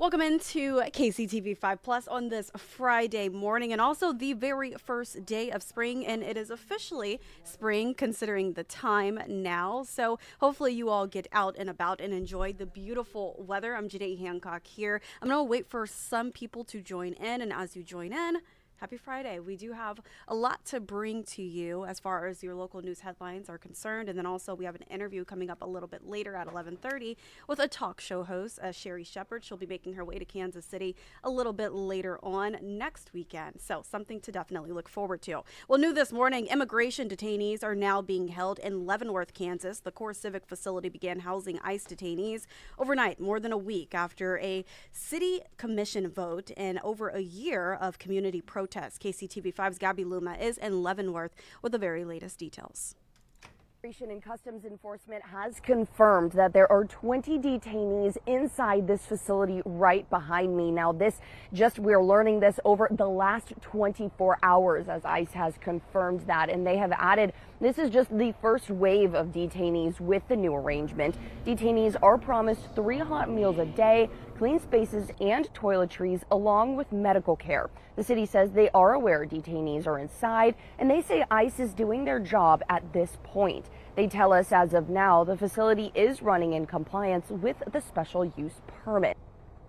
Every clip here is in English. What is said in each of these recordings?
Welcome into KCTV 5 Plus on this Friday morning, and also the very first day of spring, and it is officially spring considering the time now. So hopefully you all get out and about and enjoy the beautiful weather. I'm Janae Hancock here. I'm going to wait for some people to join in, and as you join in, happy Friday. We do have a lot to bring to you as far as your local news headlines are concerned. And then also we have an interview coming up a little bit later at 11:30 with a talk show host, Sherry Shepard. She'll be making her way to Kansas City a little bit later on next weekend. So something to definitely look forward to. Well, new this morning, immigration detainees are now being held in Leavenworth, Kansas. The core civic facility began housing ICE detainees overnight, more than a week after a city commission vote and over a year of community protest. KCTV5's Gabby Luma is in Leavenworth with the very latest details. Immigration and Customs Enforcement has confirmed that there are 20 detainees inside this facility right behind me. Now, we're learning this over the last 24 hours as ICE has confirmed that, and they have added this is just the first wave of detainees with the new arrangement. Detainees are promised 3 hot meals a day, clean spaces and toiletries, along with medical care. The city says they are aware detainees are inside, and they say ICE is doing their job at this point. They tell us as of now, the facility is running in compliance with the special use permit.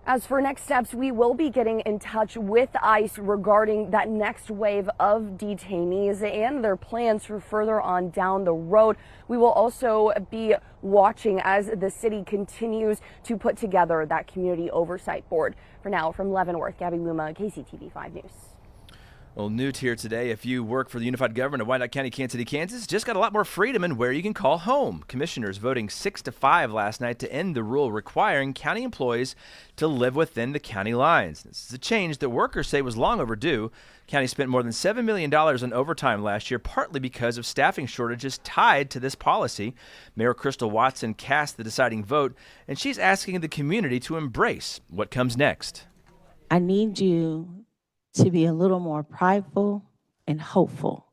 As for next steps, we will be getting in touch with ICE regarding that next wave of detainees and their plans for further on down the road. We will also be watching as the city continues to put together that community oversight board. For now, from Leavenworth, Gabby Luma, KCTV 5 News. Well, new here today, if you work for the unified government of Wyandotte County, Kansas City, Kansas, just got a lot more freedom in where you can call home. Commissioners voting 6-5 last night to end the rule requiring county employees to live within the county lines. This is a change that workers say was long overdue. County spent more than $7 million on overtime last year, partly because of staffing shortages tied to this policy. Mayor Crystal Watson cast the deciding vote, and she's asking the community to embrace what comes next. I need you to be a little more prideful and hopeful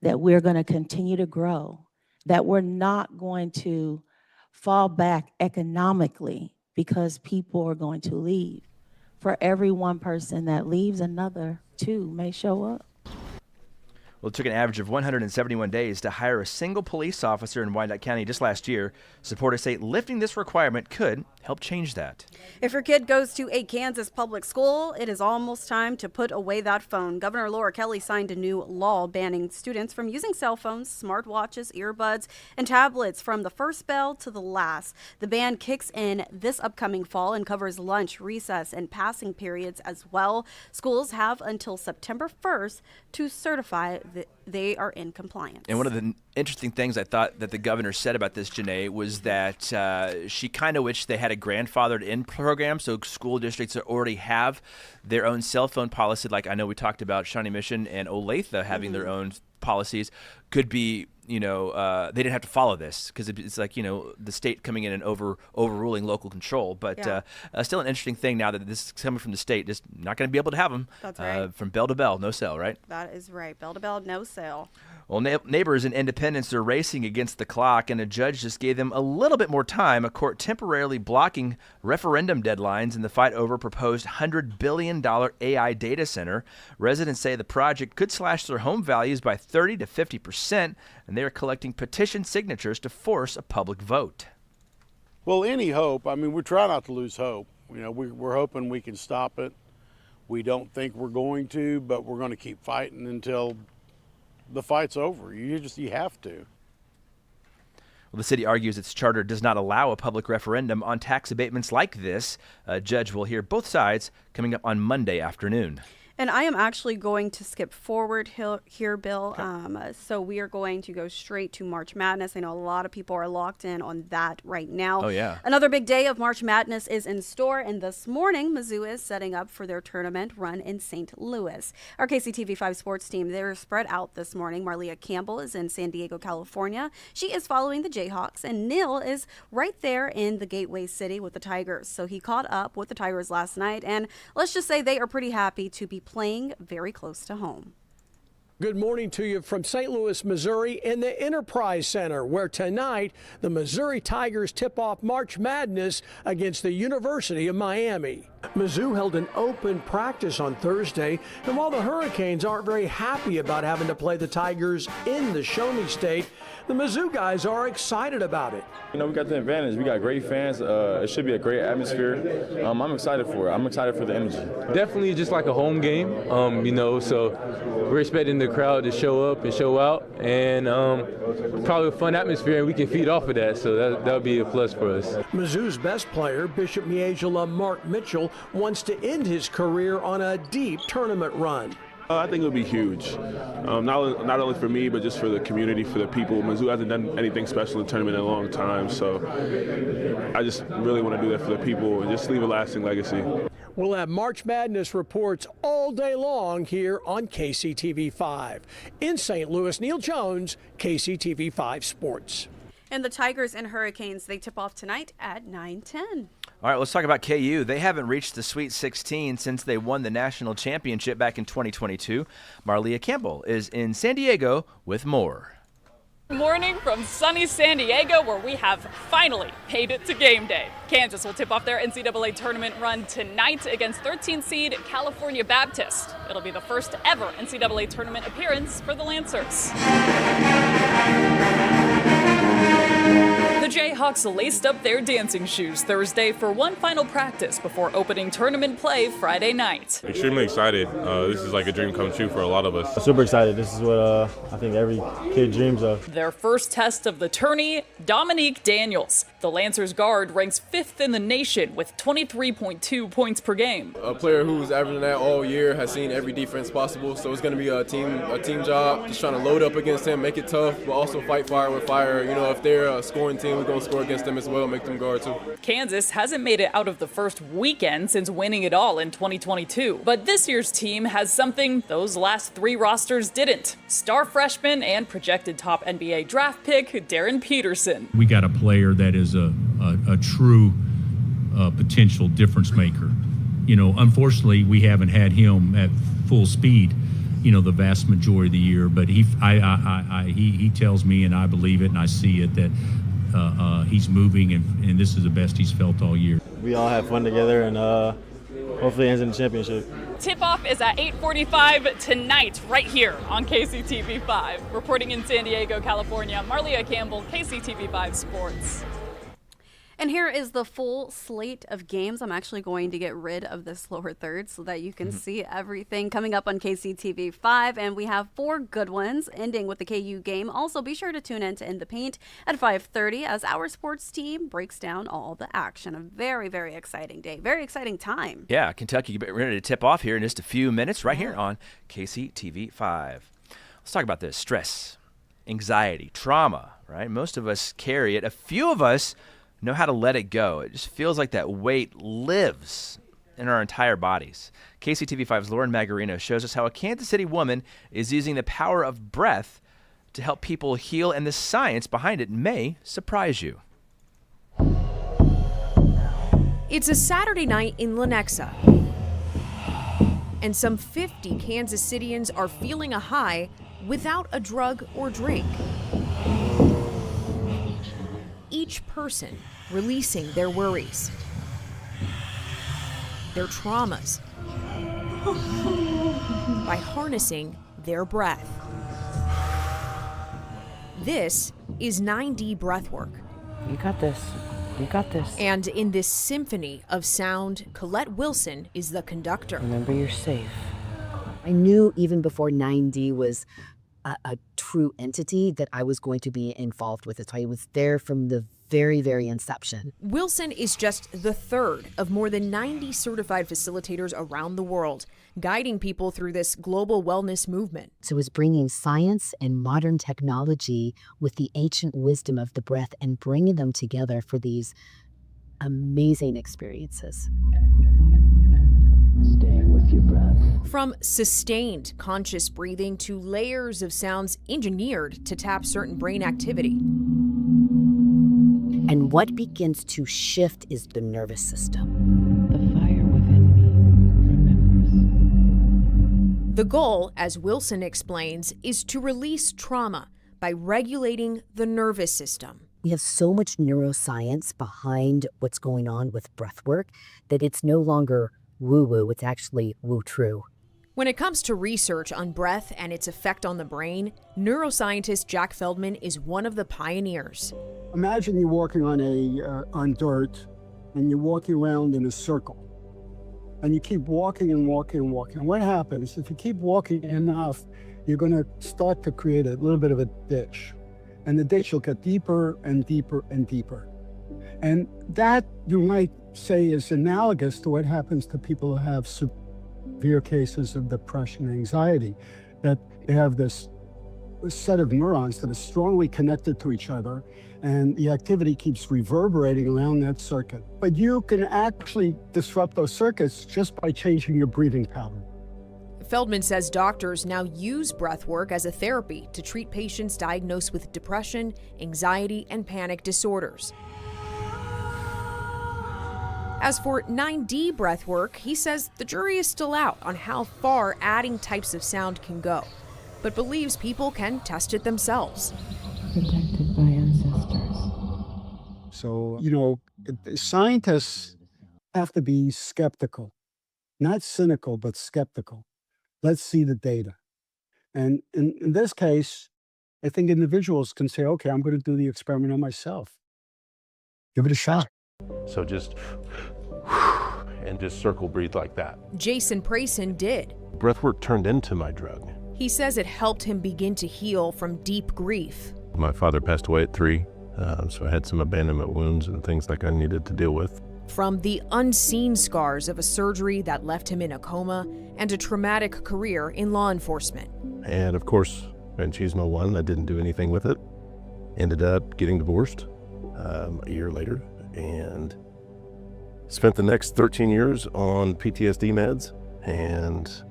that we're going to continue to grow, that we're not going to fall back economically because people are going to leave. For every one person that leaves, another 2 may show up. Well, it took an average of 171 days to hire a single police officer in Wyandotte County just last year. Supporters say lifting this requirement could help change that. If your kid goes to a Kansas public school, it is almost time to put away that phone. Governor Laura Kelly signed a new law banning students from using cell phones, smartwatches, earbuds, and tablets from the first bell to the last. The ban kicks in this upcoming fall and covers lunch, recess, and passing periods as well. Schools have until September 1st to certify that they are in compliance. And one of the interesting things I thought that the governor said about this, Janae, was that she kind of wished they had a grandfathered in program, so school districts that already have their own cell phone policy, like I know we talked about Shawnee Mission and Olathe having their own policies, could be, they didn't have to follow this because it's like, the state coming in and overruling local control. But still an interesting thing now that this is coming from the state, just not going to be able to have them. That's right. From bell to bell, no cell, right? That is right. Bell to bell, no sale. Well, neighbors in Independence are racing against the clock, and a judge just gave them a little bit more time. A court temporarily blocking referendum deadlines in the fight over proposed $100 billion AI data center. Residents say the project could slash their home values by 30 to 50%, and they are collecting petition signatures to force a public vote. Well, any hope, we try not to lose hope. We're hoping we can stop it. We don't think we're going to, but we're going to keep fighting until the fight's over. You have to. Well, the city argues its charter does not allow a public referendum on tax abatements like this. A judge will hear both sides coming up on Monday afternoon. And I am actually going to skip forward here, Bill. Okay. So we are going to go straight to March Madness. I know a lot of people are locked in on that right now. Oh, yeah. Another big day of March Madness is in store. And this morning, Mizzou is setting up for their tournament run in St. Louis. Our KCTV5 sports team, they're spread out this morning. Marlia Campbell is in San Diego, California. She is following the Jayhawks. And Neil is right there in the Gateway City with the Tigers. So he caught up with the Tigers last night. And let's just say they are pretty happy to be playing very close to home. Good morning to you from St. Louis, Missouri in the Enterprise Center, where tonight the Missouri Tigers tip off March Madness against the University of Miami. Mizzou held an open practice on Thursday, and while the Hurricanes aren't very happy about having to play the Tigers in the Show Me State, the Mizzou guys are excited about it. You know, we got the advantage. We got great fans. It should be a great atmosphere. I'm excited for it. I'm excited for the energy. Definitely just like a home game, you know, so we're expecting the crowd to show up and show out, and probably a fun atmosphere, and we can feed off of that, so that'll be a plus for us. Mizzou's best player, Bishop Miazola Mark Mitchell, wants to end his career on a deep tournament run. I think it'll be huge, not only for me, but just for the community, for the people. Mizzou hasn't done anything special in the tournament in a long time, so I just really want to do that for the people and just leave a lasting legacy. We'll have March Madness reports all day long here on KCTV5. In St. Louis, Neil Jones, KCTV5 Sports. And the Tigers and Hurricanes, they tip off tonight at 9:10. All right, let's talk about KU. They haven't reached the Sweet 16 since they won the national championship back in 2022. Marlia Campbell is in San Diego with more. Morning from sunny San Diego, where we have finally made it to game day. Kansas will tip off their NCAA tournament run tonight against 13th seed California Baptist. It'll be the first ever NCAA tournament appearance for the Lancers. The Jayhawks laced up their dancing shoes Thursday for one final practice before opening tournament play Friday night. Extremely excited. This is like a dream come true for a lot of us. Super excited. This is what I think every kid dreams of. Their first test of the tourney, Dominique Daniels. The Lancers guard ranks 5th in the nation with 23.2 points per game. A player who's averaging that all year, has seen every defense possible, so it's going to be a team job, just trying to load up against him, make it tough, but also fight fire with fire. You know, if they're a scoring team, we're going to score against them as well, make them guard too. Kansas hasn't made it out of the first weekend since winning it all in 2022, but this year's team has something those last 3 rosters didn't. Star freshman and projected top NBA draft pick Darren Peterson. We got a player that is a true potential difference maker. You know, unfortunately, we haven't had him at full speed, you know, the vast majority of the year. But he tells me, and I believe it, and I see it, that he's moving, and this is the best he's felt all year. We all have fun together, and hopefully it ends in the championship. Tip-off is at 8:45 tonight, right here on KCTV5. Reporting in San Diego, California, Marlia Campbell, KCTV5 Sports. And here is the full slate of games. I'm actually going to get rid of this lower third so that you can see everything coming up on KCTV5. And we have 4 good ones, ending with the KU game. Also, be sure to tune in to In the Paint at 5:30 as our sports team breaks down all the action. A very, very exciting day. Very exciting time. Yeah, Kentucky getting ready to tip off here in just a few minutes right here on KCTV5. Let's talk about this. Stress, anxiety, trauma, right? Most of us carry it. A few of us know how to let it go. It just feels like that weight lives in our entire bodies. KCTV5's Lauren Magarino shows us how a Kansas City woman is using the power of breath to help people heal, and the science behind it may surprise you. It's a Saturday night in Lenexa, and some 50 Kansas Cityans are feeling a high without a drug or drink. Each person releasing their worries, their traumas, by harnessing their breath. This is 9D breathwork. You got this. You got this. And in this symphony of sound, Colette Wilson is the conductor. Remember, you're safe. I knew even before 9D was a true entity that I was going to be involved with it. So I was there from the very, very inception. Wilson is just the third of more than 90 certified facilitators around the world, guiding people through this global wellness movement. So it was bringing science and modern technology with the ancient wisdom of the breath and bringing them together for these amazing experiences. Staying with your breath. From sustained conscious breathing to layers of sounds engineered to tap certain brain activity. And what begins to shift is the nervous system. The fire within me remembers. The goal, as Wilson explains, is to release trauma by regulating the nervous system. We have so much neuroscience behind what's going on with breath work that it's no longer woo-woo, it's actually woo-true. When it comes to research on breath and its effect on the brain, neuroscientist Jack Feldman is one of the pioneers. Imagine you're walking on dirt, and you're walking around in a circle, and you keep walking and walking and walking. What happens if you keep walking enough? You're going to start to create a little bit of a ditch, and the ditch will get deeper and deeper and deeper. And that, you might say, is analogous to what happens to people who have severe cases of depression and anxiety, that they have this set of neurons that are strongly connected to each other, and the activity keeps reverberating around that circuit. But you can actually disrupt those circuits just by changing your breathing pattern. Feldman says doctors now use breath work as a therapy to treat patients diagnosed with depression, anxiety, and panic disorders. As for 9D breath work, he says the jury is still out on how far adding types of sound can go, but believes people can test it themselves. Protected by ancestors. So, scientists have to be skeptical, not cynical, but skeptical. Let's see the data. And in this case, I think individuals can say, okay, I'm going to do the experiment on myself. Give it a shot. So just circle breathe like that. Jason Prayson did. Breathwork turned into my drug. He says it helped him begin to heal from deep grief. My father passed away at 3, so I had some abandonment wounds and things like I needed to deal with. From the unseen scars of a surgery that left him in a coma and a traumatic career in law enforcement. And of course, Machismo won. I didn't do anything with it. Ended up getting divorced a year later and spent the next 13 years on PTSD meds and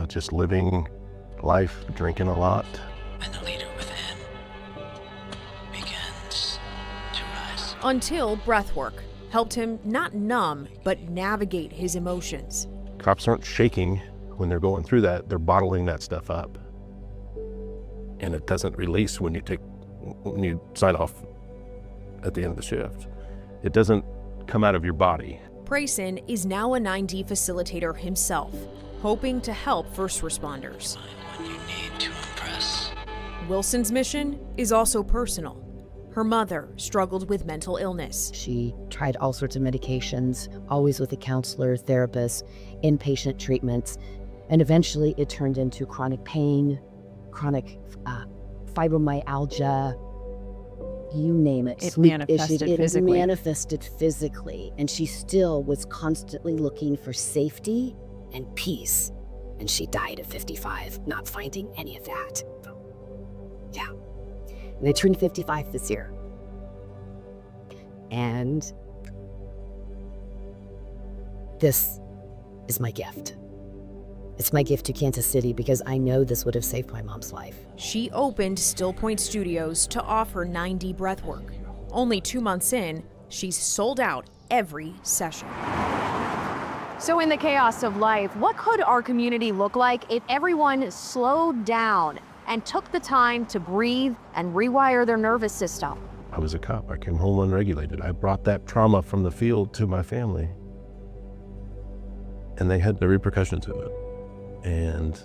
just living life, drinking a lot. And the leader within begins to rise. Until breathwork helped him not numb, but navigate his emotions. Cops aren't shaking when they're going through that. They're bottling that stuff up. And it doesn't release when you sign off at the end of the shift. It doesn't come out of your body. Prayson is now a 9D facilitator himself, hoping to help first responders. You need to impress. Wilson's mission is also personal. Her mother struggled with mental illness. She tried all sorts of medications, always with a counselor, therapist, inpatient treatments, and eventually it turned into chronic pain, chronic fibromyalgia, you name it. It manifested physically. It manifested physically, and she still was constantly looking for safety and peace. And she died at 55, not finding any of that. Yeah. And I turned 55 this year. And this is my gift. It's my gift to Kansas City because I know this would have saved my mom's life. She opened Still Point Studios to offer 9D breathwork. Only 2 months in, she's sold out every session. So in the chaos of life, what could our community look like if everyone slowed down and took the time to breathe and rewire their nervous system? I was a cop. I came home unregulated. I brought that trauma from the field to my family. And they had the repercussions of it. And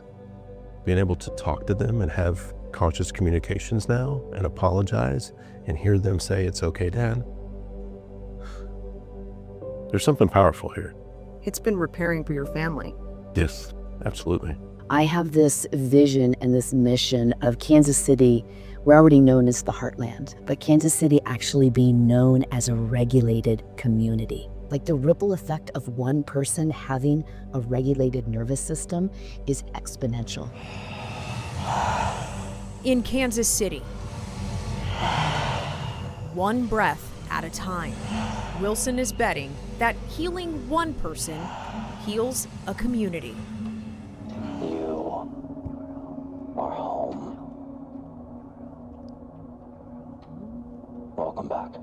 being able to talk to them and have conscious communications now and apologize and hear them say, "It's okay, Dad." There's something powerful here. It's been repairing for your family. Yes, absolutely. I have this vision and this mission of Kansas City. We're already known as the Heartland, but Kansas City actually being known as a regulated community. Like the ripple effect of one person having a regulated nervous system is exponential. In Kansas City, one breath at a time, Wilson is betting that healing one person heals a community. You are home. Welcome back.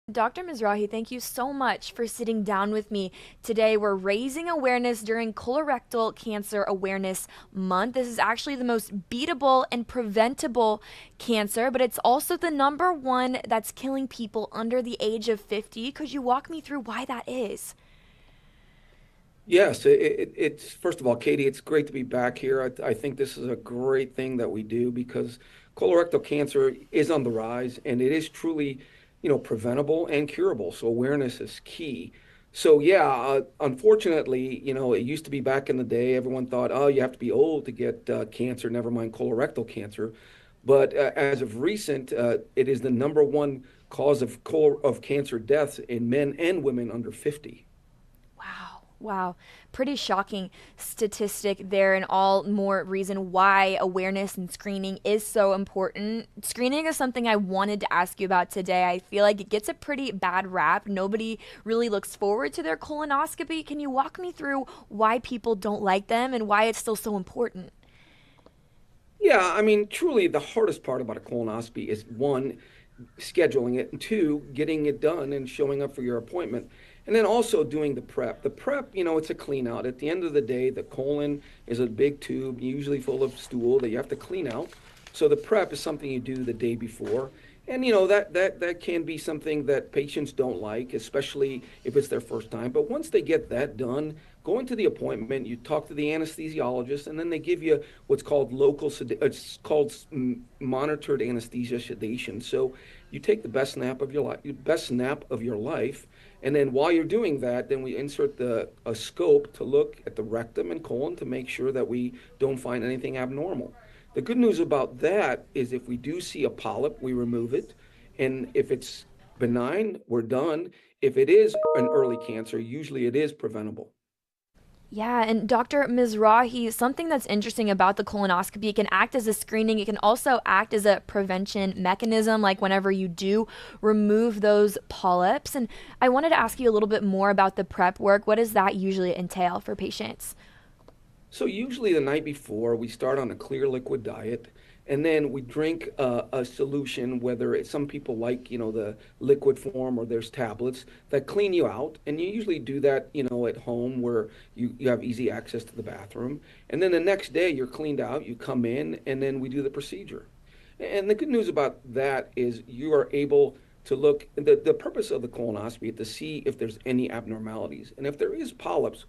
Dr. Mizrahi, thank you so much for sitting down with me today. We're raising awareness during Colorectal Cancer Awareness Month. This is actually the most beatable and preventable cancer, but it's also the number one that's killing people under the age of 50. Could you walk me through why that is? Yes, it's first of all, Katie, it's great to be back here. I think this is a great thing that we do because colorectal cancer is on the rise and it is truly, preventable and curable. So awareness is key. So yeah, unfortunately, it used to be back in the day, everyone thought, oh, you have to be old to get cancer, never mind colorectal cancer. But as of recent, it is the number one cause of cancer deaths in men and women under 50. Wow, pretty shocking statistic there, and all more reason why awareness and screening is so important. Screening is something I wanted to ask you about today. I feel like it gets a pretty bad rap. Nobody really looks forward to their colonoscopy. Can you walk me through why people don't like them and why it's still so important? Yeah, I mean, truly the hardest part about a colonoscopy is one, scheduling it, and two, getting it done and showing up for your appointment. And then also doing the prep. The prep, it's a clean out. At the end of the day, the colon is a big tube, usually full of stool that you have to clean out. So the prep is something you do the day before. And that can be something that patients don't like, especially if it's their first time. But once they get that done, go into the appointment, you talk to the anesthesiologist, and then they give you what's called it's called monitored anesthesia sedation. So you take the best nap of your life, and then while you're doing that, then we insert a scope to look at the rectum and colon to make sure that we don't find anything abnormal. The good news about that is if we do see a polyp, we remove it. And if it's benign, we're done. If it is an early cancer, usually it is preventable. Yeah, and Dr. Mizrahi, something that's interesting about the colonoscopy, it can act as a screening. It can also act as a prevention mechanism, like whenever you do remove those polyps. And I wanted to ask you a little bit more about the prep work. What does that usually entail for patients? So usually the night before, we start on a clear liquid diet, and then we drink a solution, some people like, the liquid form or there's tablets that clean you out. And you usually do that, at home where you have easy access to the bathroom. And then the next day you're cleaned out, you come in, and then we do the procedure. And the good news about that is you are able to look, the purpose of the colonoscopy is to see if there's any abnormalities. And if there is polyps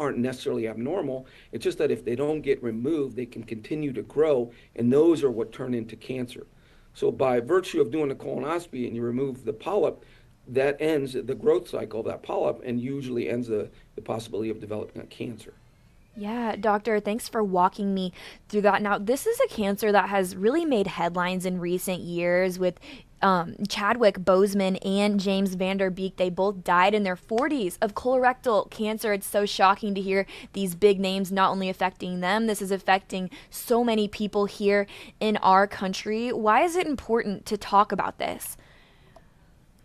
aren't necessarily abnormal. It's just that if they don't get removed, they can continue to grow, and those are what turn into cancer. So by virtue of doing a colonoscopy and you remove the polyp, that ends the growth cycle of that polyp and usually ends the possibility of developing a cancer. Yeah, doctor, thanks for walking me through that. Now, this is a cancer that has really made headlines in recent years with Chadwick Boseman and James Van Beek. They both died in their 40s of colorectal cancer. It's so shocking to hear these big names not only affecting them, this is affecting so many people here in our country. Why is it important to talk about this?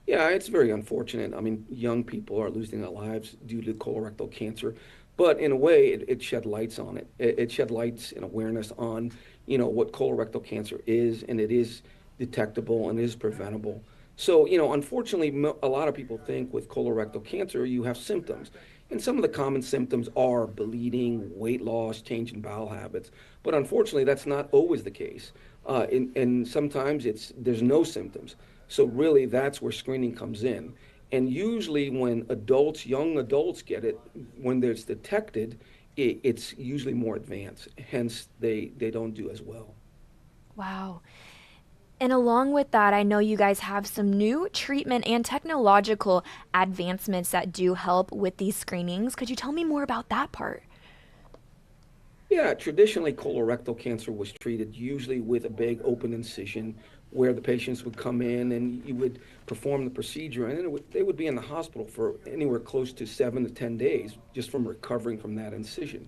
Yeah, it's very unfortunate. I mean, young people are losing their lives due to colorectal cancer. But in a way, it shed lights on it. It shed lights and awareness on, what colorectal cancer is, and it is detectable and is preventable. So, unfortunately, a lot of people think with colorectal cancer, you have symptoms. And some of the common symptoms are bleeding, weight loss, change in bowel habits. But unfortunately, that's not always the case. And sometimes there's no symptoms. So really, that's where screening comes in. And usually when young adults get it, when it's detected, it's usually more advanced. Hence, they don't do as well. Wow. And along with that, I know you guys have some new treatment and technological advancements that do help with these screenings. Could you tell me more about that part? Yeah, traditionally colorectal cancer was treated usually with a big open incision where the patients would come in and you would perform the procedure, and then they would be in the hospital for anywhere close to 7 to 10 days just from recovering from that incision.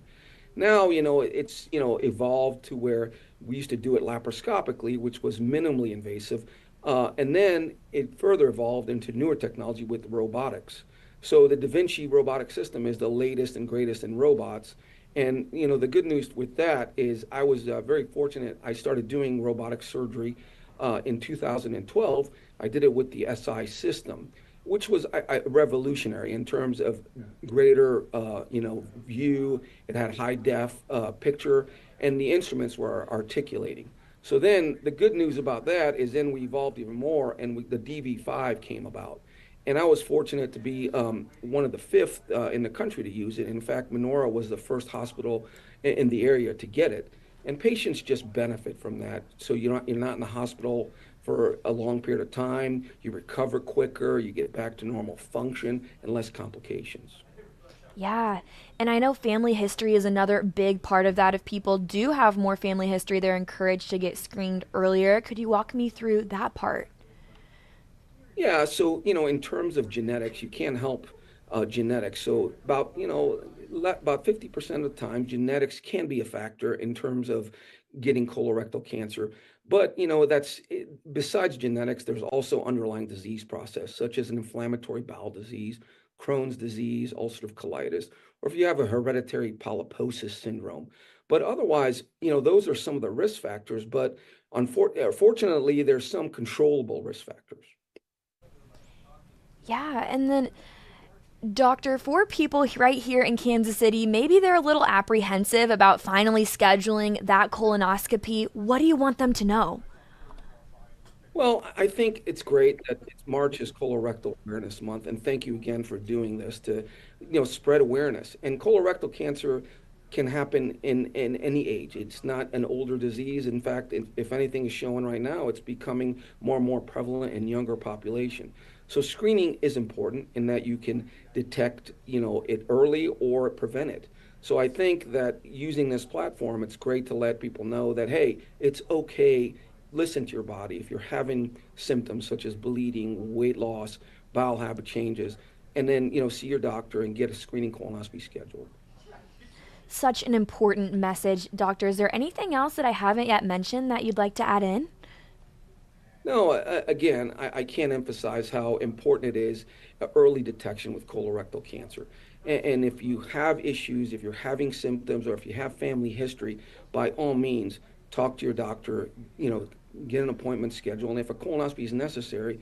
Now, it's, evolved to where we used to do it laparoscopically, which was minimally invasive, and then it further evolved into newer technology with robotics. So the Da Vinci robotic system is the latest and greatest in robots. And, the good news with that is I was very fortunate. I started doing robotic surgery in 2012. I did it with the SI system. which was revolutionary in terms of greater, view. It had high def picture, and the instruments were articulating. So then the good news about that is then we evolved even more, and the DV5 came about. And I was fortunate to be one of the fifth in the country to use it. In fact, Menorah was the first hospital in the area to get it. And patients just benefit from that. So you're not in the hospital for a long period of time. You recover quicker. You get back to normal function and less complications. Yeah, and I know family history is another big part of that. If people do have more family history, they're encouraged to get screened earlier. Could you walk me through that part? Yeah, so in terms of genetics, you can't help genetics. So about 50% of the time, genetics can be a factor in terms of getting colorectal cancer. But besides genetics, there's also underlying disease process, such as an inflammatory bowel disease, Crohn's disease, ulcerative colitis, or if you have a hereditary polyposis syndrome. But otherwise, those are some of the risk factors. But fortunately, there's some controllable risk factors. Yeah, and then, doctor, for people right here in Kansas City, maybe they're a little apprehensive about finally scheduling that colonoscopy. What do you want them to know? Well, I think it's great that March is Colorectal Awareness Month, and thank you again for doing this to, spread awareness. And colorectal cancer can happen in any age. It's not an older disease. In fact, if anything is showing right now, it's becoming more and more prevalent in younger population. So screening is important in that you can detect, it early or prevent it. So I think that using this platform, it's great to let people know that, hey, it's okay. Listen to your body. If you're having symptoms such as bleeding, weight loss, bowel habit changes, and then, see your doctor and get a screening colonoscopy scheduled. Such an important message, doctor. Is there anything else that I haven't yet mentioned that you'd like to add in? No, again, I can't emphasize how important it is early detection with colorectal cancer. And if you have issues, if you're having symptoms, or if you have family history, by all means, talk to your doctor, get an appointment scheduled. And if a colonoscopy is necessary,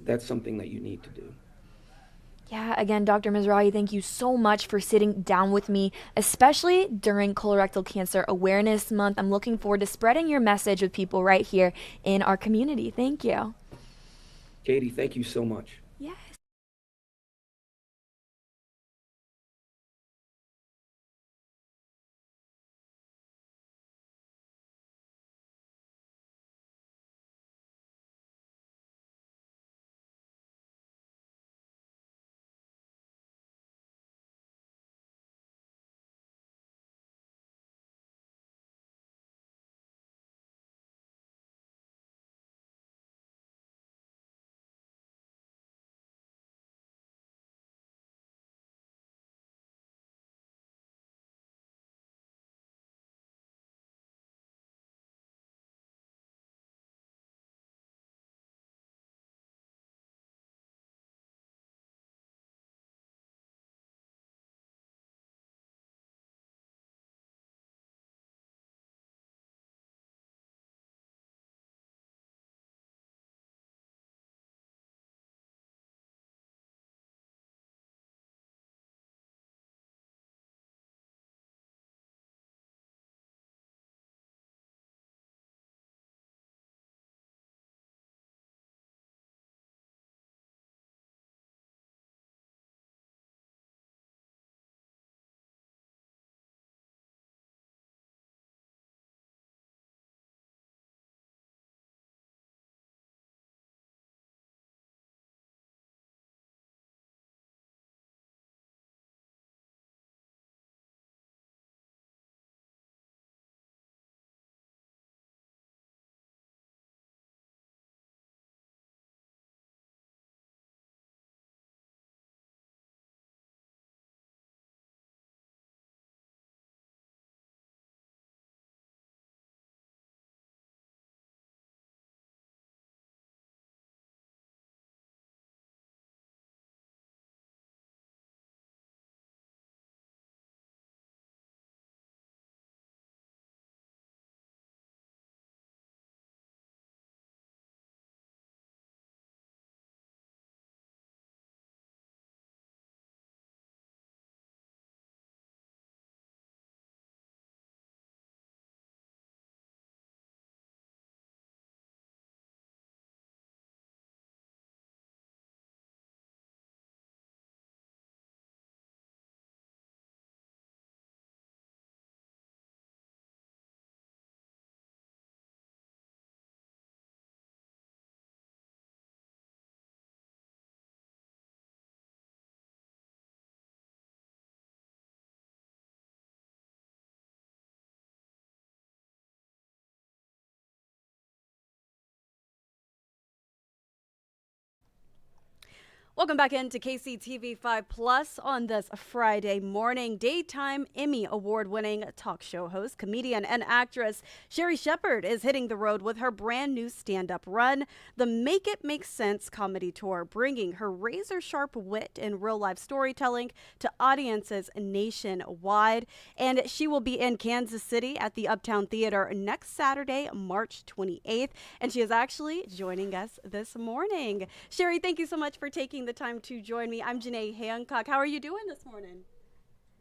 that's something that you need to do. Yeah, again, Dr. Mizrahi, thank you so much for sitting down with me, especially during Colorectal Cancer Awareness Month. I'm looking forward to spreading your message with people right here in our community. Thank you. Katie, thank you so much. Yes. Welcome back into KCTV 5 Plus on this Friday morning. Daytime Emmy Award-winning talk show host, comedian, and actress Sherri Shepherd is hitting the road with her brand new stand-up run, the Make It Make Sense comedy tour, bringing her razor-sharp wit and real-life storytelling to audiences nationwide. And she will be in Kansas City at the Uptown Theater next Saturday, March 28th. And she is actually joining us this morning. Sherri, thank you so much for taking the time to join me. I'm Janae Hancock. How are you doing this morning?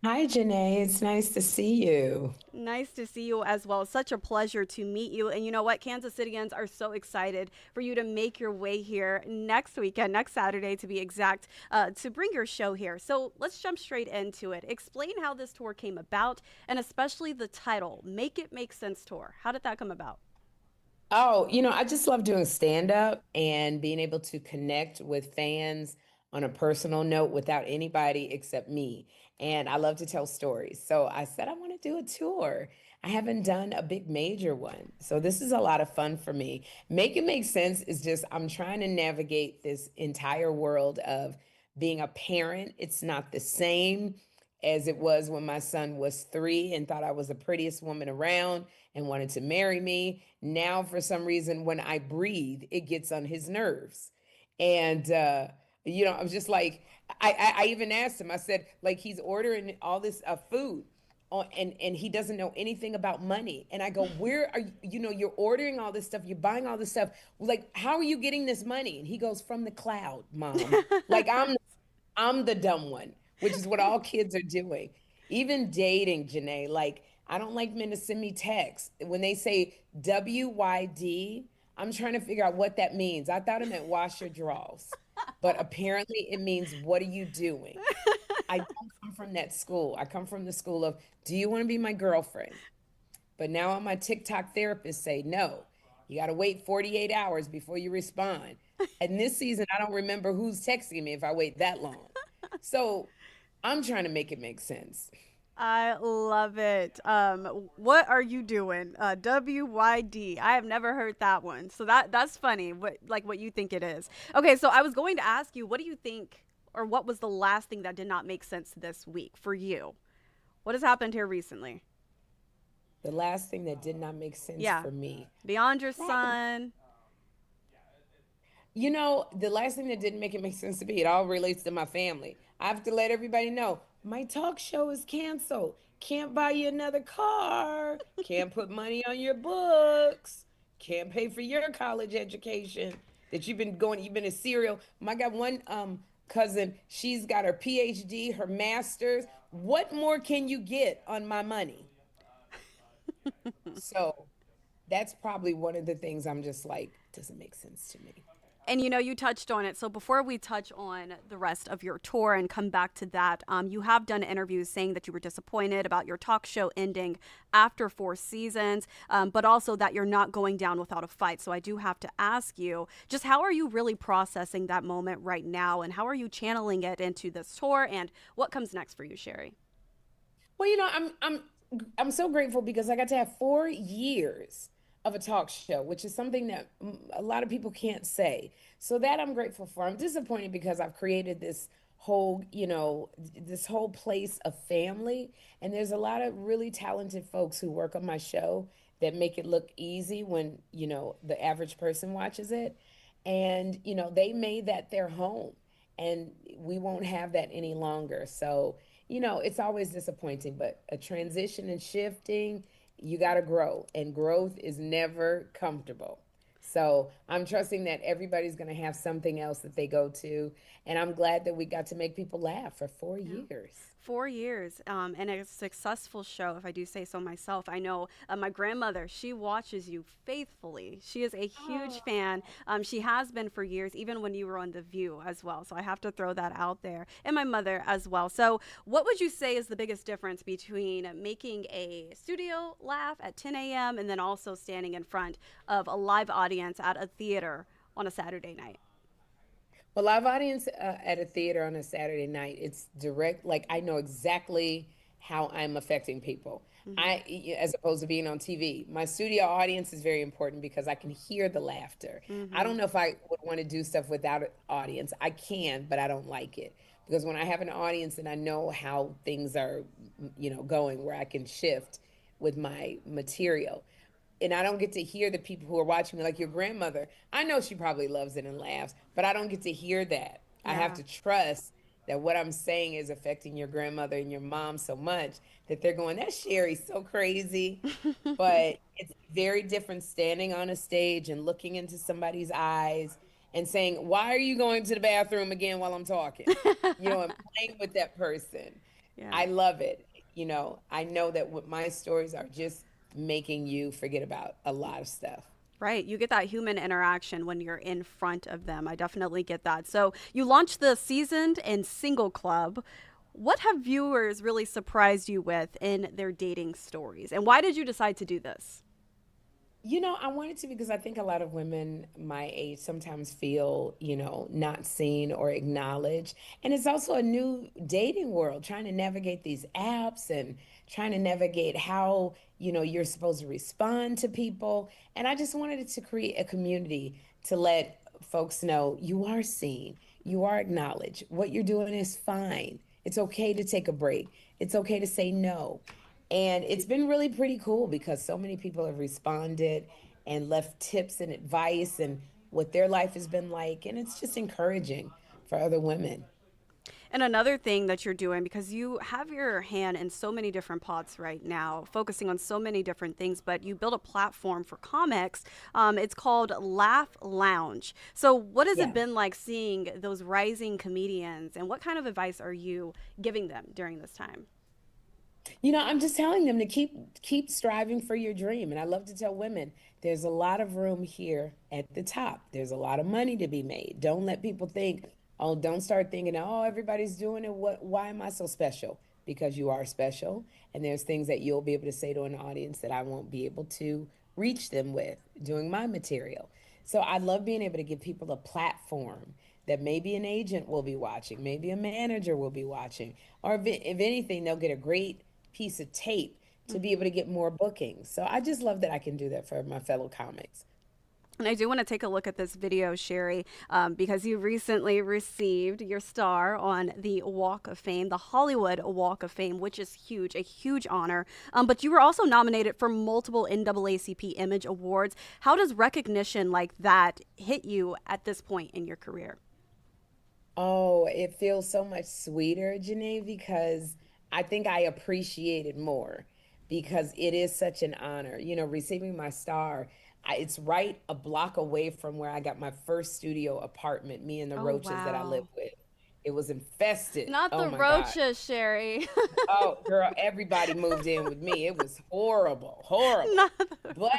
Hi, Janae. It's nice to see you. Nice to see you as well. Such a pleasure to meet you. And you know what? Kansas Cityans are so excited for you to make your way here next weekend, next Saturday to be exact, to bring your show here. So let's jump straight into it. Explain how this tour came about, and especially the title, Make It Make Sense Tour. How did that come about? Oh, I just love doing stand up and being able to connect with fans on a personal note without anybody except me. And I love to tell stories. So I said, I want to do a tour. I haven't done a big major one. So this is a lot of fun for me. Make It Make Sense is just, I'm trying to navigate this entire world of being a parent. It's not the same as it was when my son was 3 and thought I was the prettiest woman around and wanted to marry me. Now, for some reason, when I breathe, it gets on his nerves. And, I was just like, I even asked him, I said, like, he's ordering all this food. And he doesn't know anything about money. And I go, where are you, you're ordering all this stuff, you're buying all this stuff. Like, how are you getting this money? And he goes, from the cloud, Mom. Like, I'm the dumb one, which is what all kids are doing. Even dating, Janae, like, I don't like men to send me texts. When they say WYD, I'm trying to figure out what that means. I thought it meant wash your drawers, but apparently it means, what are you doing? I don't come from that school. I come from the school of, do you want to be my girlfriend? But now my TikTok therapists say, no, you got to wait 48 hours before you respond. And this season, I don't remember who's texting me if I wait that long. So I'm trying to make it make sense. I love it. What are you doing? WYD. I have never heard that one. So that's funny. What you think it is. Okay, so I was going to ask you, what do you think, or what was the last thing that did not make sense this week for you? What has happened here recently? The last thing that did not make sense for me. Beyond your son. The last thing that didn't make it make sense to me, it all relates to my family. I have to let everybody know, my talk show is canceled. Can't buy you another car. Can't put money on your books. Can't pay for your college education that you've been a serial. I got one cousin, she's got her PhD, her master's. What more can you get on my money? So that's probably one of the things I'm just like, doesn't make sense to me. And you touched on it. So before we touch on the rest of your tour and come back to that, you have done interviews saying that you were disappointed about your talk show ending after 4 seasons, but also that you're not going down without a fight. So I do have to ask you, just how are you really processing that moment right now, and how are you channeling it into this tour, and what comes next for you, Sherri? Well, I'm so grateful because I got to have 4 years of a talk show, which is something that a lot of people can't say. So that I'm grateful for. I'm disappointed because I've created this whole, this whole place of family. And there's a lot of really talented folks who work on my show that make it look easy when, the average person watches it. And, they made that their home. And we won't have that any longer. So, it's always disappointing, but a transition and shifting, you got to grow, and growth is never comfortable. So I'm trusting that everybody's going to have something else that they go to. And I'm glad that we got to make people laugh for 4 years. 4 years, and a successful show, if I do say so myself. I know my grandmother, she watches you faithfully. She is a huge fan. She has been for years, even when you were on The View as well. So I have to throw that out there. And my mother as well. So what would you say is the biggest difference between making a studio laugh at 10 a.m. and then also standing in front of a live audience at a theater on a Saturday night? Well, live audience at a theater on a Saturday night, it's direct. Like, I know exactly how I'm affecting people. As opposed to being on TV. My studio audience is very important because I can hear the laughter. I don't know if I would want to do stuff without an audience. I can, but I don't like it. Because when I have an audience and I know how things are, going, where I can shift with my material, and I don't get to hear the people who are watching me, like your grandmother. I know she probably loves it and laughs, but I don't get to hear that. I have to trust that what I'm saying is affecting your grandmother and your mom so much that they're going, "That Sherry's so crazy." But it's very different standing on a stage and looking into somebody's eyes and saying, "Why are you going to the bathroom again while I'm talking?" And playing with that person. Yeah. I love it. I know that what my stories are just making you forget about a lot of stuff. Right. You get that human interaction when you're in front of them. I definitely get that. So you launched the Seasoned and Single Club. What have viewers really surprised you with in their dating stories? And why did you decide to do this? I wanted to because I think a lot of women my age sometimes feel, not seen or acknowledged. And it's also a new dating world, trying to navigate these apps and trying to navigate how, you're supposed to respond to people. And I just wanted to create a community to let folks know you are seen, you are acknowledged. What you're doing is fine. It's okay to take a break. It's okay to say no. And it's been really pretty cool because so many people have responded and left tips and advice and what their life has been like. And it's just encouraging for other women. And another thing that you're doing, because you have your hand in so many different pots right now, focusing on so many different things, but you built a platform for comics. It's called Laugh Lounge. So what has it been like seeing those rising comedians, and what kind of advice are you giving them during this time? I'm just telling them to keep striving for your dream. And I love to tell women there's a lot of room here at the top. There's a lot of money to be made. Don't let people think, oh, don't start thinking, oh, everybody's doing it. Why am I so special? Because you are special. And there's things that you'll be able to say to an audience that I won't be able to reach them with doing my material. So I love being able to give people a platform that maybe an agent will be watching, maybe a manager will be watching, or if anything, they'll get a great piece of tape to be able to get more bookings. So I just love that I can do that for my fellow comics. And I do want to take a look at this video, Sherry, because you recently received your star on the Walk of Fame, the Hollywood Walk of Fame, which is huge, a huge honor. But you were also nominated for multiple NAACP Image Awards. How does recognition like that hit you at this point in your career? Oh, it feels so much sweeter, Janae, because I think I appreciate it more because it is such an honor. Receiving my star, it's right a block away from where I got my first studio apartment, me and the roaches that I lived with. It was infested. Not Oh the my roaches, God. Sherry. Oh, girl, everybody moved in with me. It was horrible, horrible. Not But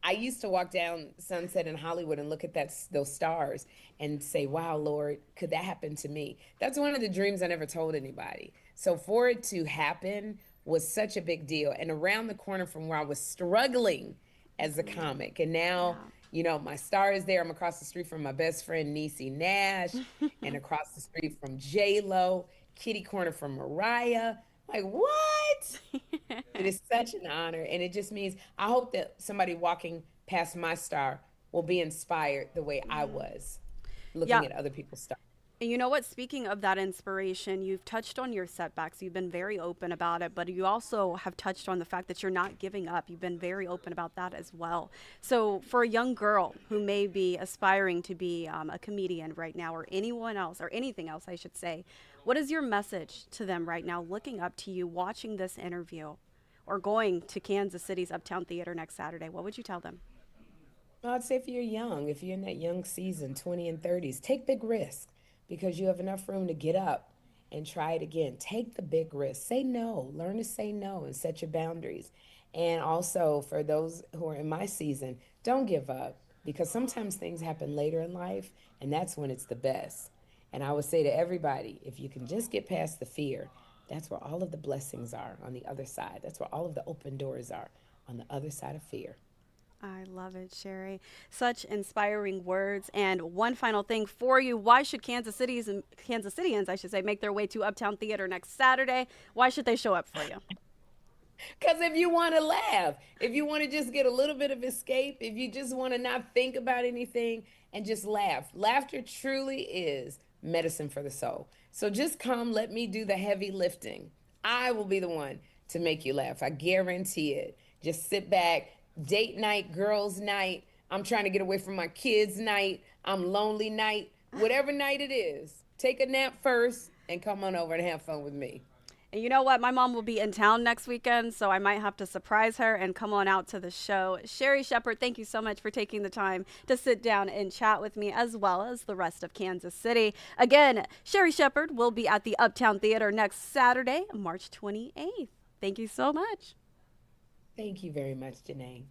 I used to walk down Sunset in Hollywood and look at those stars and say, wow, Lord, could that happen to me? That's one of the dreams I never told anybody. So for it to happen was such a big deal. And around the corner from where I was struggling as a comic. And now, my star is there. I'm across the street from my best friend, Niecy Nash, and across the street from J-Lo, kitty corner from Mariah. Like, what? It is such an honor. And it just means I hope that somebody walking past my star will be inspired the way I was looking at other people's stars. And you know what? Speaking of that inspiration, you've touched on your setbacks. You've been very open about it, but you also have touched on the fact that you're not giving up. You've been very open about that as well. So for a young girl who may be aspiring to be a comedian right now, or anyone else, or anything else, I should say, what is your message to them right now, looking up to you, watching this interview, or going to Kansas City's Uptown Theater next Saturday? What would you tell them? Well, I'd say if you're young, if you're in that young season, 20 and 30s, take big risks because you have enough room to get up and try it again. Take the big risk. Say no. Learn to say no and set your boundaries. And also for those who are in my season, don't give up because sometimes things happen later in life and that's when it's the best. And I would say to everybody, if you can just get past the fear, that's where all of the blessings are on the other side. That's where all of the open doors are on the other side of fear. I love it, Sherry. Such inspiring words. And one final thing for you. Why should Kansas Cityans, I should say, make their way to Uptown Theater next Saturday? Why should they show up for you? Because if you want to laugh, if you want to just get a little bit of escape, if you just want to not think about anything and just laugh, laughter truly is medicine for the soul. So just come, let me do the heavy lifting. I will be the one to make you laugh. I guarantee it. Just sit back, date night, girls' night. I'm trying to get away from my kids' night. I'm lonely night. Whatever night it is, take a nap first and come on over and have fun with me. And you know what? My mom will be in town next weekend, so I might have to surprise her and come on out to the show. Sherry Shepard, thank you so much for taking the time to sit down and chat with me, as well as the rest of Kansas City. Again, Sherry Shepard will be at the Uptown Theater next Saturday, March 28th. Thank you so much. Thank you very much, Janae.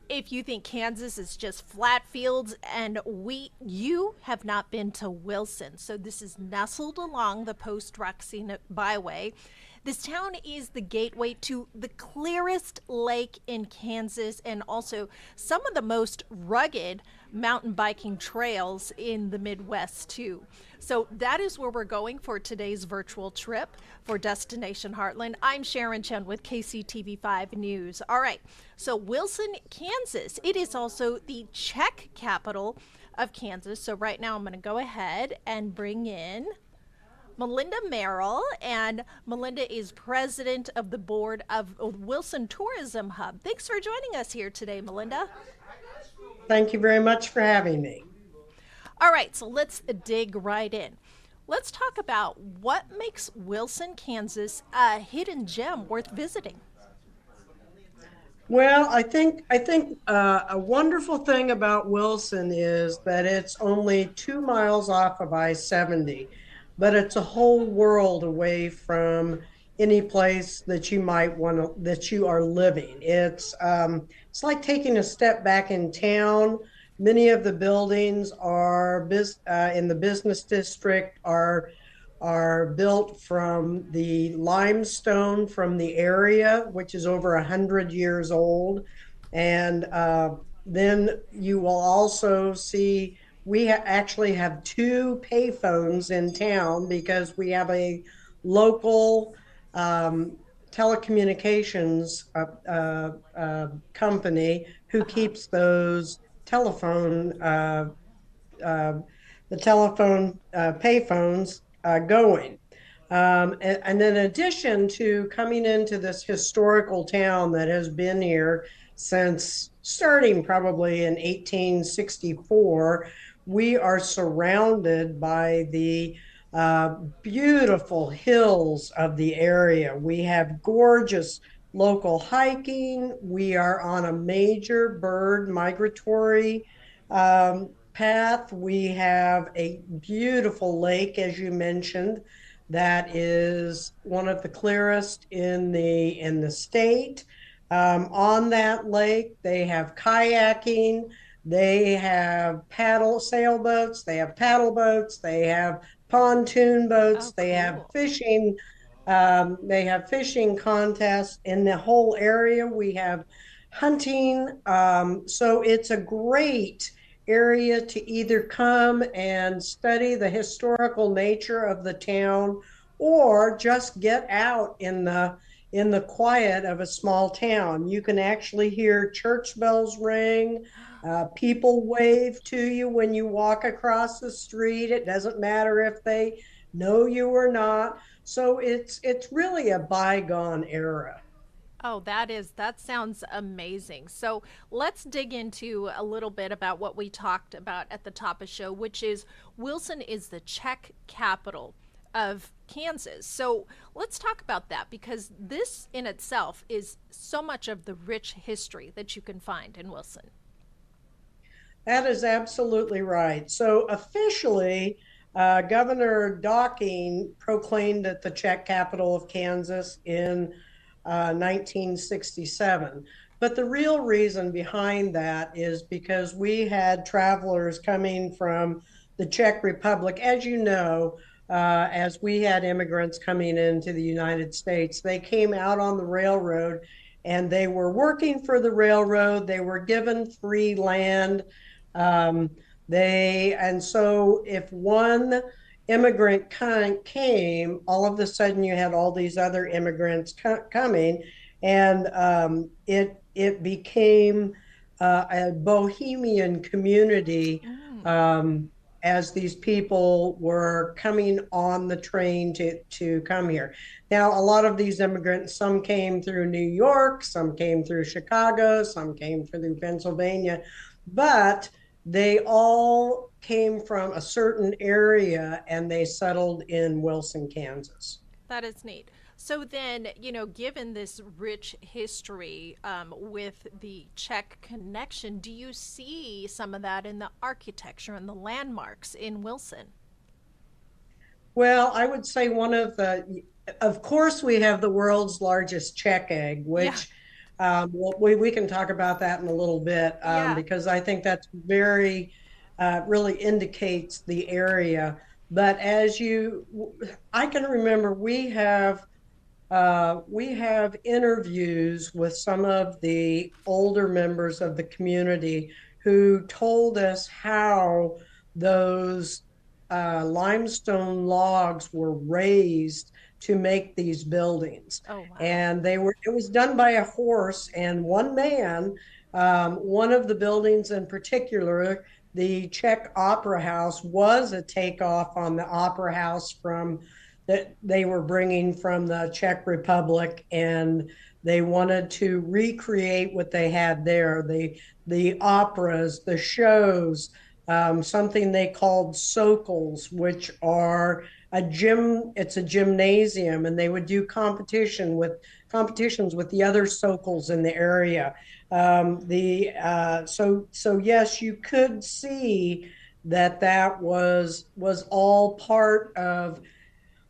If you think Kansas is just flat fields and wheat, you have not been to Wilson. So this is nestled along the post-Racine Byway. This town is the gateway to the clearest lake in Kansas and also some of the most rugged mountain biking trails in the Midwest too. So that is where we're going for today's virtual trip for Destination Heartland. I'm Sharon Chen with KCTV5 News. All right, so Wilson, Kansas. It is also the Czech capital of Kansas. So right now I'm going to go ahead and bring in Melinda Merrill, and Melinda is president of the board of Wilson Tourism Hub. Thanks for joining us here today, Melinda. Thank you very much for having me. All right, so let's dig right in. Let's talk about what makes Wilson, Kansas a hidden gem worth visiting. Well, I think a wonderful thing about Wilson is that it's only 2 miles off of I-70, but it's a whole world away from any place that you might want to that you are living. It's like taking a step back in town. Many of the buildings are in the business district are built from the limestone from the area, which is over 100 years old. And then you will also see we actually have two payphones in town because we have a local um, telecommunications company who keeps those telephone uh, the telephone payphones going. And then in addition to coming into this historical town that has been here since starting probably in 1864, we are surrounded by the beautiful hills of the area. We have gorgeous local hiking. We are on a major bird migratory path. We have a beautiful lake, as you mentioned, that is one of the clearest in the state. On that lake, they have kayaking, they have paddle sailboats, they have paddle boats, they have pontoon boats, they have fishing. They have fishing contests in the whole area. We have hunting. So it's a great area to either come and study the historical nature of the town or just get out in the quiet of a small town. You can actually hear church bells ring. People wave to you when you walk across the street. It doesn't matter if they know you or not. So it's really a bygone era. Oh, that sounds amazing. So let's dig into a little bit about what we talked about at the top of the show, which is Wilson is the Czech capital of Kansas. So let's talk about that because this in itself is so much of the rich history that you can find in Wilson. That is absolutely right. So officially, Governor Docking proclaimed it the Czech capital of Kansas in 1967. But the real reason behind that is because we had travelers coming from the Czech Republic. As you know, as we had immigrants coming into the United States, they came out on the railroad and they were working for the railroad. They were given free land. Um, and so if one immigrant came, all of a sudden you had all these other immigrants coming, and it became a bohemian community as these people were coming on the train to come here. Now, a lot of these immigrants, some came through New York, some came through Chicago, some came through Pennsylvania, but they all came from a certain area and they settled in Wilson, Kansas. That is neat. So then, given this rich history with the Czech connection, do you see some of that in the architecture and the landmarks in Wilson? Well, I would say of course, we have the world's largest Czech egg, which we can talk about that in a little bit because I think that's really indicates the area. But I can remember we have interviews with some of the older members of the community who told us how those limestone logs were raised to make these buildings. Oh, wow. And it was done by a horse and one man. One of the buildings in particular, the Czech Opera House, was a takeoff on the Opera House that they were bringing from the Czech Republic, and they wanted to recreate what they had there, the operas, the shows, something they called sokals, which are a gym. It's a gymnasium, and they would do competitions with the other sokals in the area. So yes, you could see that was all part of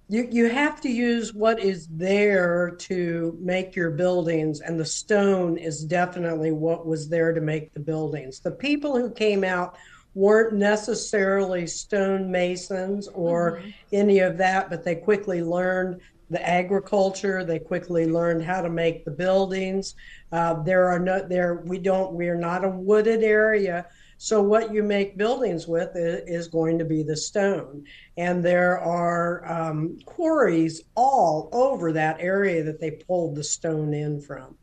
you have to use what is there to make your buildings, and the stone is definitely what was there to make the buildings. The people who came out weren't necessarily stone masons or any of that, but they quickly learned the agriculture. They quickly learned how to make the buildings. There are no there we don't we're not a wooded area, so what you make buildings with is going to be the stone. And there are quarries all over that area that they pulled the stone in from.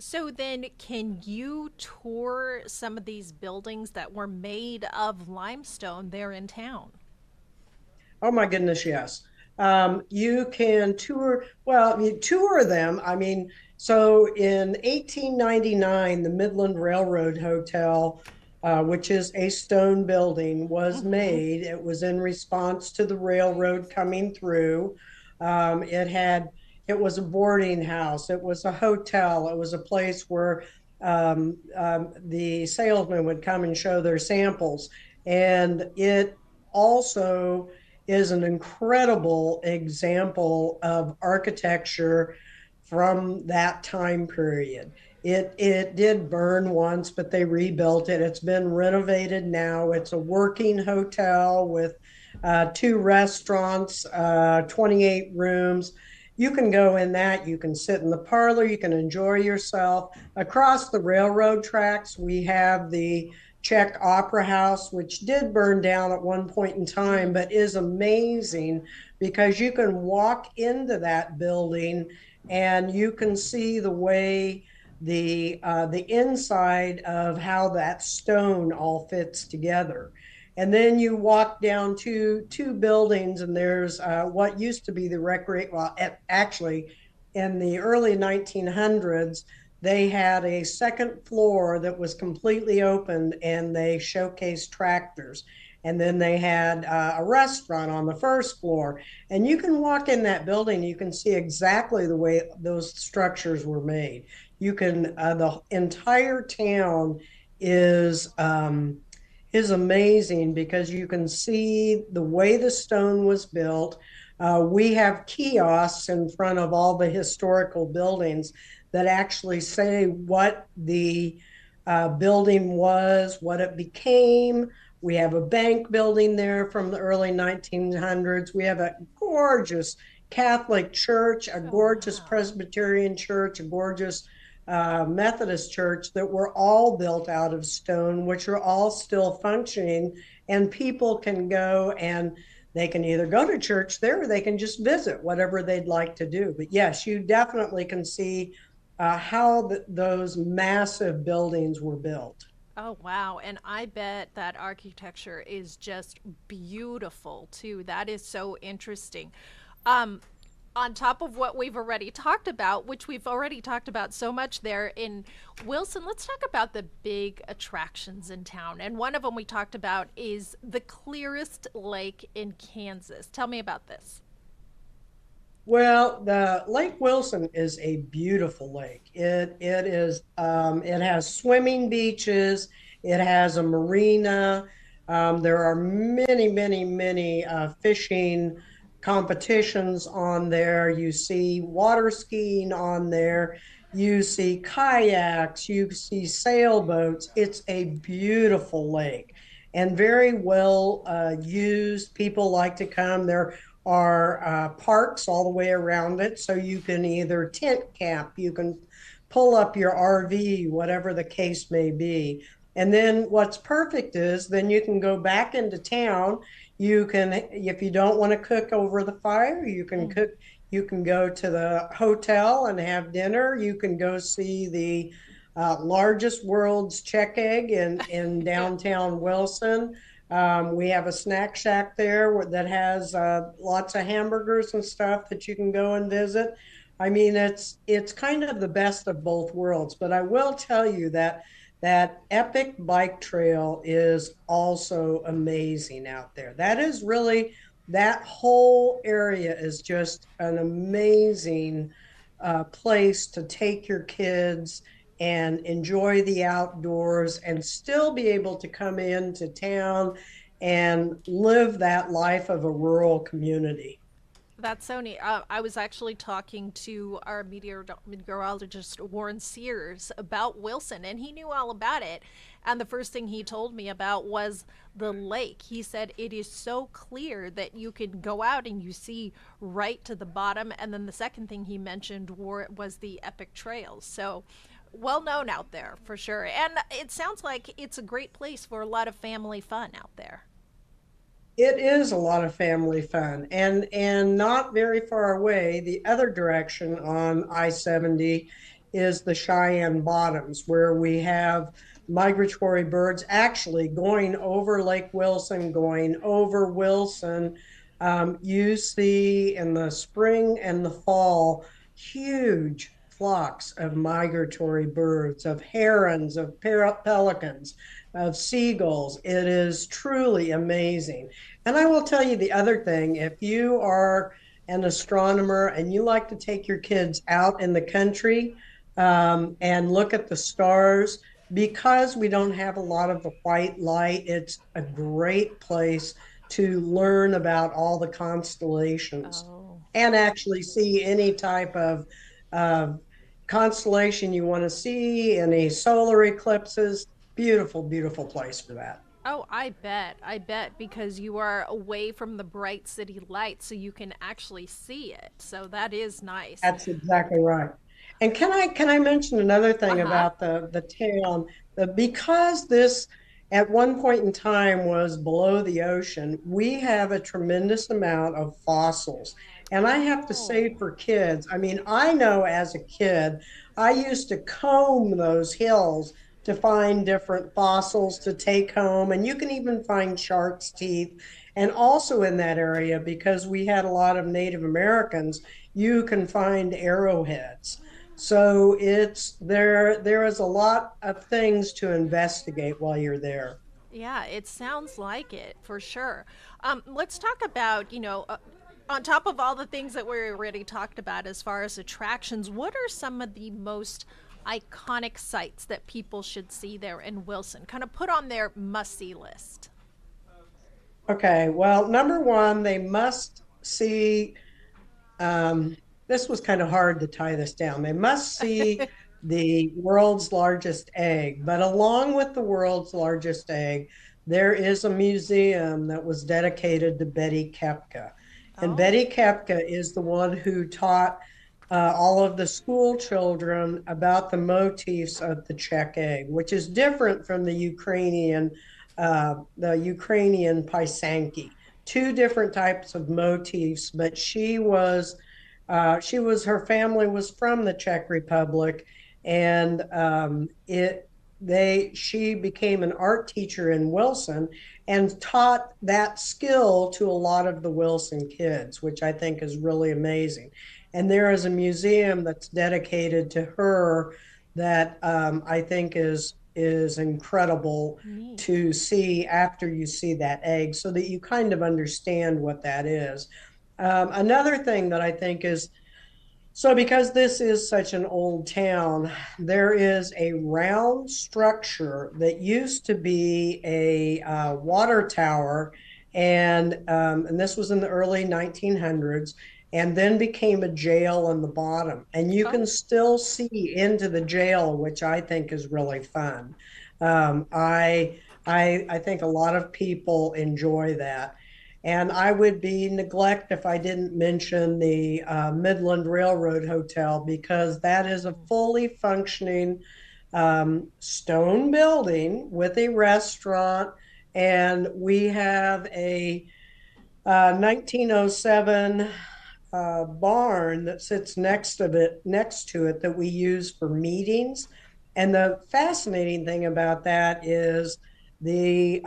So then, can you tour some of these buildings that were made of limestone there in town? Oh my goodness, yes. You can tour, well, you tour them. I mean, so in 1899, the Midland Railroad Hotel, which is a stone building, was made. It was in response to the railroad coming through. It had, it was a boarding house, it was a hotel, it was a place where the salesman would come and show their samples. And it also is an incredible example of architecture from that time period. It did burn once, but they rebuilt it. It's been renovated now. It's a working hotel with two restaurants, 28 rooms. You can go in that. You can sit in the parlor. You can enjoy yourself. Across the railroad tracks, we have the Czech Opera House, which did burn down at one point in time, but is amazing because you can walk into that building and you can see the way the inside of how that stone all fits together. And then you walk down to two buildings, and there's what used to be the recreate. Well, actually, in the early 1900s, they had a second floor that was completely open, and they showcased tractors. And then they had a restaurant on the first floor. And you can walk in that building, you can see exactly the way those structures were made. You can, the entire town is is amazing because you can see the way the stone was built. We have kiosks in front of all the historical buildings that actually say what the building was, what it became. We have a bank building there from the early 1900s. We have a gorgeous Catholic church, a gorgeous Presbyterian church, a gorgeous Methodist church that were all built out of stone, which are all still functioning. And people can go and they can either go to church there or they can just visit, whatever they'd like to do. But yes, you definitely can see how those massive buildings were built. Oh, wow. And I bet that architecture is just beautiful too. That is so interesting. On top of what we've already talked about, which we've already talked about so much there in Wilson, let's talk about the big attractions in town. And one of them we talked about is the clearest lake in Kansas. Tell me about this. Well, the Lake Wilson is a beautiful lake. It is it has swimming beaches. It has a marina. There are many fishing competitions on there. You see water skiing on there. You see kayaks. You see sailboats. It's a beautiful lake and very well used. People like to come there are parks all the way around it. So you can either tent camp, you can pull up your RV, whatever the case may be. And then what's perfect is then you can go back into town. You can, if you don't want to cook over the fire, you can cook, you can go to the hotel and have dinner. You can go see the largest world's check egg in downtown Wilson. We have a snack shack there that has lots of hamburgers and stuff that you can go and visit. I mean, it's kind of the best of both worlds. But I will tell you that that Epic Bike Trail is also amazing out there. That is really, that whole area is just an amazing place to take your kids and enjoy the outdoors and still be able to come into town and live that life of a rural community. That's so neat. I was actually talking to our meteorologist, Warren Sears, about Wilson, and he knew all about it. And the first thing he told me about was the lake. He said it is so clear that you can go out and you see right to the bottom. And then the second thing he mentioned was the epic trails. So well known out there for sure. And it sounds like it's a great place for a lot of family fun out there. It is a lot of family fun, and not very far away, the other direction on I-70 is the Cheyenne Bottoms, where we have migratory birds actually going over Lake Wilson, going over Wilson. You see in the spring and the fall huge flocks of migratory birds, of herons, of pelicans, of seagulls. It is truly amazing. And I will tell you the other thing, if you are an astronomer and you like to take your kids out in the country and look at the stars, because we don't have a lot of the white light, it's a great place to learn about all the constellations and actually see any type of uh, constellation you want to see, any solar eclipses. Beautiful, beautiful place for that. Oh, I bet. I bet because you are away from the bright city lights so you can actually see it. So that is nice. That's exactly right. And can I mention another thing Uh-huh. about the town? Because this at one point in time was below the ocean, we have a tremendous amount of fossils. And I have to say for kids, I mean, I know as a kid, I used to comb those hills to find different fossils to take home. And you can even find shark's teeth. And also in that area, because we had a lot of Native Americans, you can find arrowheads. So it's there is a lot of things to investigate while you're there. Yeah, it sounds like it for sure. Let's talk about, on top of all the things that we already talked about as far as attractions, what are some of the most iconic sites that people should see there in Wilson? Kind of put on their must see list. Okay, well, number one, they must see. Um, this was kind of hard to tie this down. They must see the world's largest egg, but along with the world's largest egg, there is a museum that was dedicated to Betty Kepka. And Betty Kepka is the one who taught all of the school children about the motifs of the Czech egg, which is different from the Ukrainian Pysanky. Two different types of motifs, but her family was from the Czech Republic, and she became an art teacher in Wilson and taught that skill to a lot of the Wilson kids, which I think is really amazing. And there is a museum that's dedicated to her that I think is incredible to see after you see that egg, so that you kind of understand what that is. Another thing that I think is so, because this is such an old town, there is a round structure that used to be a water tower, and this was in the early 1900s, and then became a jail on the bottom. And you can still see into the jail, which I think is really fun. Um, I I think a lot of people enjoy that. And I would be neglect if I didn't mention the Midland Railroad Hotel, because that is a fully functioning stone building with a restaurant. And we have a 1907 barn that sits next to it that we use for meetings. And the fascinating thing about that is the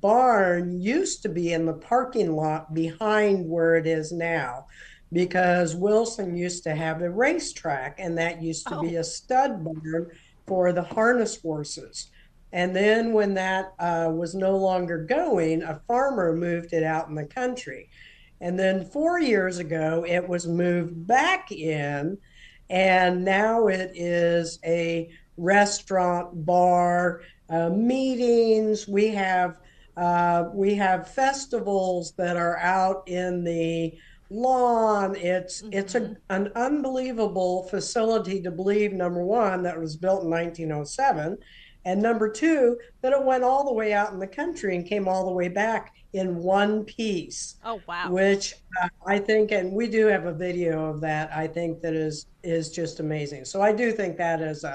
barn used to be in the parking lot behind where it is now, because Wilson used to have a racetrack, and that used to be a stud barn for the harness horses. And then when that was no longer going, a farmer moved it out in the country. And then 4 years ago, it was moved back in, and now it is a restaurant, bar, meetings. We have festivals that are out in the lawn. An unbelievable facility to believe, number one, that was built in 1907, and number two, that it went all the way out in the country and came all the way back in one piece. Oh, wow. Which I think, and we do have a video of that, I think that is just amazing. So I do think that is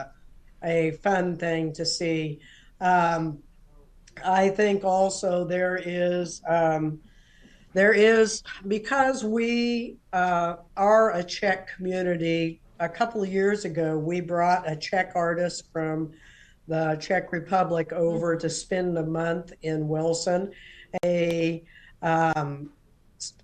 a fun thing to see. I think also there is, because we are a Czech community. A couple of years ago, we brought a Czech artist from the Czech Republic over to spend a month in Wilson. A, um,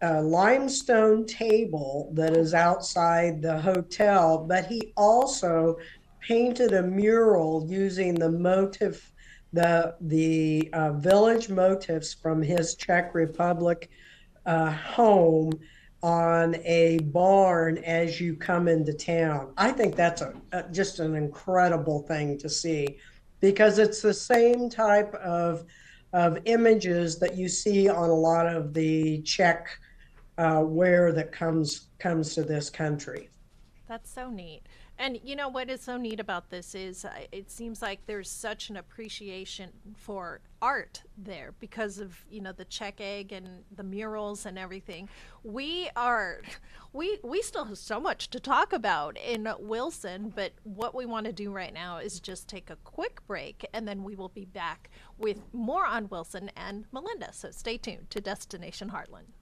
a limestone table that is outside the hotel, but he also painted a mural using the motif, the village motifs from his Czech Republic home on a barn as you come into town. I think that's just an incredible thing to see, because it's the same type of images that you see on a lot of the Czech ware that comes to this country. That's so neat. And you know what is so neat about this is it seems like there's such an appreciation for art there because of, the Czech egg and the murals and everything. We still have so much to talk about in Wilson, but what we want to do right now is just take a quick break, and then we will be back with more on Wilson and Melinda. So stay tuned to Destination Heartland.